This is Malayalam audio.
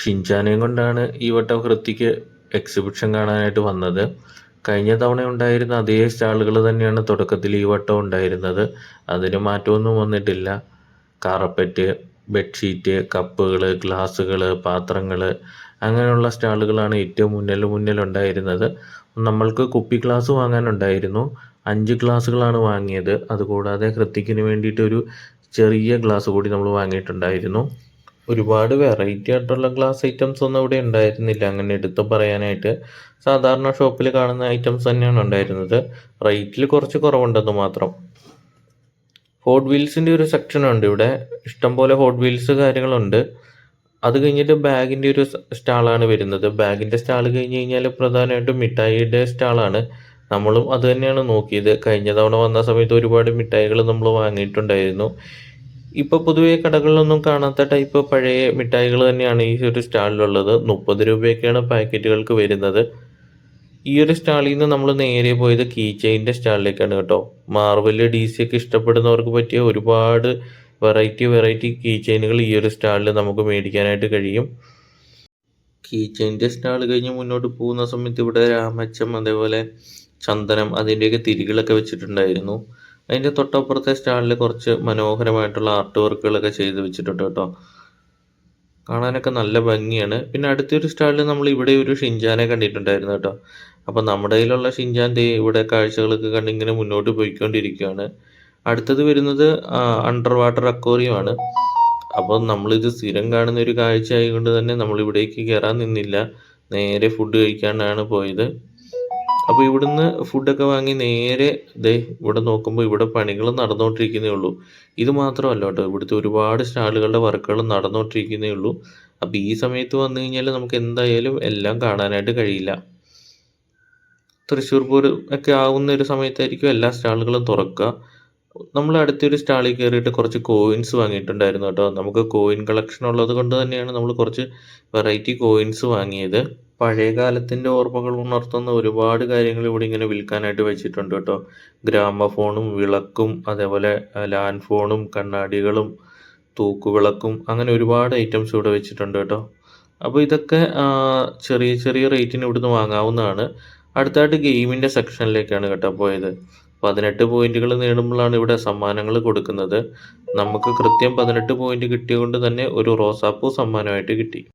ഷിൻചാനെയും കൊണ്ടാണ് ഈ വട്ടം ഹൃത്തിക്ക് എക്സിബിഷൻ കാണാനായിട്ട് വന്നത്. കഴിഞ്ഞ തവണ ഉണ്ടായിരുന്ന അതേ സ്റ്റാളുകൾ തന്നെയാണ് തുടക്കത്തിൽ ഈ വട്ടം ഉണ്ടായിരുന്നത്. അതിന് മാറ്റമൊന്നും വന്നിട്ടില്ല. കാർപ്പറ്റ്, ബെഡ്ഷീറ്റ്, കപ്പുകൾ, ഗ്ലാസുകൾ, പാത്രങ്ങൾ അങ്ങനെയുള്ള സ്റ്റാളുകളാണ് ഏറ്റവും മുന്നിലുണ്ടായിരുന്നത്. നമ്മൾക്ക് കുപ്പി ഗ്ലാസ് വാങ്ങാനുണ്ടായിരുന്നു. 5 ഗ്ലാസുകളാണ് വാങ്ങിയത്. അതുകൂടാതെ ഹൃത്തിക്കിന് വേണ്ടിയിട്ട് ഒരു ചെറിയ ഗ്ലാസ് കൂടി നമ്മൾ വാങ്ങിയിട്ടുണ്ടായിരുന്നു. ഒരുപാട് വെറൈറ്റി ആയിട്ടുള്ള ഗ്ലാസ് ഐറ്റംസ് ഒന്നും ഇവിടെ ഉണ്ടായിരുന്നില്ല അങ്ങനെ എടുത്ത് പറയാനായിട്ട്. സാധാരണ ഷോപ്പിൽ കാണുന്ന ഐറ്റംസ് തന്നെയാണ് ഉണ്ടായിരുന്നത്. റേറ്റിൽ കുറച്ച് കുറവുണ്ടെന്ന് മാത്രം. ഹോട്ട് വീൽസിൻ്റെ ഒരു സെക്ഷൻ ഉണ്ട് ഇവിടെ. ഇഷ്ടംപോലെ ഹോട്ട് വീൽസ് കാര്യങ്ങളുണ്ട്. അത് കഴിഞ്ഞിട്ട് ബാഗിൻ്റെ ഒരു സ്റ്റാളാണ് വരുന്നത്. ബാഗിൻ്റെ സ്റ്റാൾ കഴിഞ്ഞ് കഴിഞ്ഞാൽ പ്രധാനമായിട്ടും മിഠായിയുടെ സ്റ്റാളാണ്. നമ്മളും അത് തന്നെയാണ് നോക്കിയത്. കഴിഞ്ഞ തവണ വന്ന സമയത്ത് ഒരുപാട് മിഠായികൾ നമ്മൾ വാങ്ങിയിട്ടുണ്ടായിരുന്നു. ഇപ്പോൾ പൊതുവേ കടകളിലൊന്നും കാണാത്ത ടൈപ്പ് പഴയ മിഠായികൾ തന്നെയാണ് ഈ ഒരു സ്റ്റാളിലുള്ളത്. 30 രൂപയൊക്കെയാണ് പാക്കറ്റുകൾക്ക് വരുന്നത്. ഈ ഒരു സ്റ്റാളിൽ നിന്ന് നമ്മൾ നേരെ പോയത് കീ ചെയിൻ്റെ സ്റ്റാളിലേക്കാണ് കേട്ടോ. മാർവൽ, DC ഒക്കെ ഇഷ്ടപ്പെടുന്നവർക്ക് പറ്റിയ ഒരുപാട് വെറൈറ്റി കീ ചെയിനുകൾ ഈ ഒരു സ്റ്റാളിൽ നമുക്ക് മേടിക്കാനായിട്ട് കഴിയും. കീ ചെയിൻ്റെ സ്റ്റാൾ കഴിഞ്ഞ് മുന്നോട്ട് പോകുന്ന സമയത്ത് ഇവിടെ രാമച്ചം, അതേപോലെ ചന്ദനം, അതിൻ്റെയൊക്കെ തിരികളൊക്കെ വെച്ചിട്ടുണ്ടായിരുന്നു. അതിൻ്റെ തൊട്ടപ്പുറത്തെ സ്റ്റാളിൽ കുറച്ച് മനോഹരമായിട്ടുള്ള ആർട്ട് വർക്കുകളൊക്കെ ചെയ്ത് വെച്ചിട്ടുണ്ട് കേട്ടോ. കാണാനൊക്കെ നല്ല ഭംഗിയാണ്. പിന്നെ അടുത്തൊരു സ്റ്റാളിൽ നമ്മൾ ഇവിടെ ഒരു ഷിൻചാനെ കണ്ടിട്ടുണ്ടായിരുന്നു കേട്ടോ. അപ്പോൾ നമ്മുടെ കയ്യിലുള്ള ഷിൻചാൻ ദേ ഇവിടെ കാഴ്ചകളൊക്കെ കണ്ട് ഇങ്ങനെ മുന്നോട്ട് പോയിക്കൊണ്ടിരിക്കുകയാണ്. അടുത്തത് വരുന്നത് അണ്ടർ വാട്ടർ അക്വേറിയമാണ്. അപ്പോൾ നമ്മളിത് സ്ഥിരം കാണുന്ന ഒരു കാഴ്ച ആയതുകൊണ്ട് തന്നെ നമ്മൾ ഇവിടേക്ക് കയറാൻ നിന്നില്ല. നേരെ ഫുഡ് കഴിക്കാനാണ് പോയത്. അപ്പോൾ ഇവിടുന്ന് ഫുഡൊക്കെ വാങ്ങി നേരെ ദേ ഇവിടെ നോക്കുമ്പോൾ ഇവിടെ പണികൾ നടന്നുകൊണ്ടിരിക്കുന്നേ ഉള്ളൂ. ഇത് മാത്രമല്ല കേട്ടോ, ഇവിടുത്തെ ഒരുപാട് സ്റ്റാളുകളുടെ വർക്കുകൾ നടന്നുകൊണ്ടിരിക്കുന്നേ ഉള്ളൂ. അപ്പോൾ ഈ സമയത്ത് വന്നു കഴിഞ്ഞാൽ നമുക്ക് എന്തായാലും എല്ലാം കാണാനായിട്ട് കഴിയില്ല. തൃശ്ശൂർ പൂരം ഒക്കെ ആവുന്ന ഒരു സമയത്തായിരിക്കും എല്ലാ സ്റ്റാളുകളും തുറക്കുക. നമ്മൾ അടുത്തൊരു സ്റ്റാളിൽ കയറിയിട്ട് കുറച്ച് കോയിൻസ് വാങ്ങിയിട്ടുണ്ടായിരുന്നു കേട്ടോ. നമുക്ക് കോയിൻ കളക്ഷൻ ഉള്ളത് കൊണ്ട് തന്നെയാണ് നമ്മൾ കുറച്ച് വെറൈറ്റി കോയിൻസ് വാങ്ങിയത്. പഴയ കാലത്തിൻ്റെ ഓർമ്മകൾ ഉണർത്തുന്ന ഒരുപാട് കാര്യങ്ങൾ ഇവിടെ ഇങ്ങനെ വിൽക്കാനായിട്ട് വെച്ചിട്ടുണ്ട് കേട്ടോ. ഗ്രാമഫോണും വിളക്കും, അതേപോലെ ലാൻഡ് ഫോണും കണ്ണാടികളും തൂക്കുവിളക്കും, അങ്ങനെ ഒരുപാട് ഐറ്റംസ് ഇവിടെ വെച്ചിട്ടുണ്ട് കേട്ടോ. അപ്പോൾ ഇതൊക്കെ ചെറിയ റേറ്റിന് ഇവിടുന്ന് വാങ്ങാവുന്നതാണ്. അടുത്തായിട്ട് ഗെയിമിൻ്റെ സെക്ഷനിലേക്കാണ് കേട്ടോ പോയത്. 18 പോയിന്റുകൾ നേടുമ്പോഴാണ് ഇവിടെ സമ്മാനങ്ങൾ കൊടുക്കുന്നത്. നമുക്ക് കൃത്യം 18 പോയിന്റ് കിട്ടിയതുകൊണ്ട് തന്നെ ഒരു റോസാപ്പൂ സമ്മാനമായിട്ട് കിട്ടി.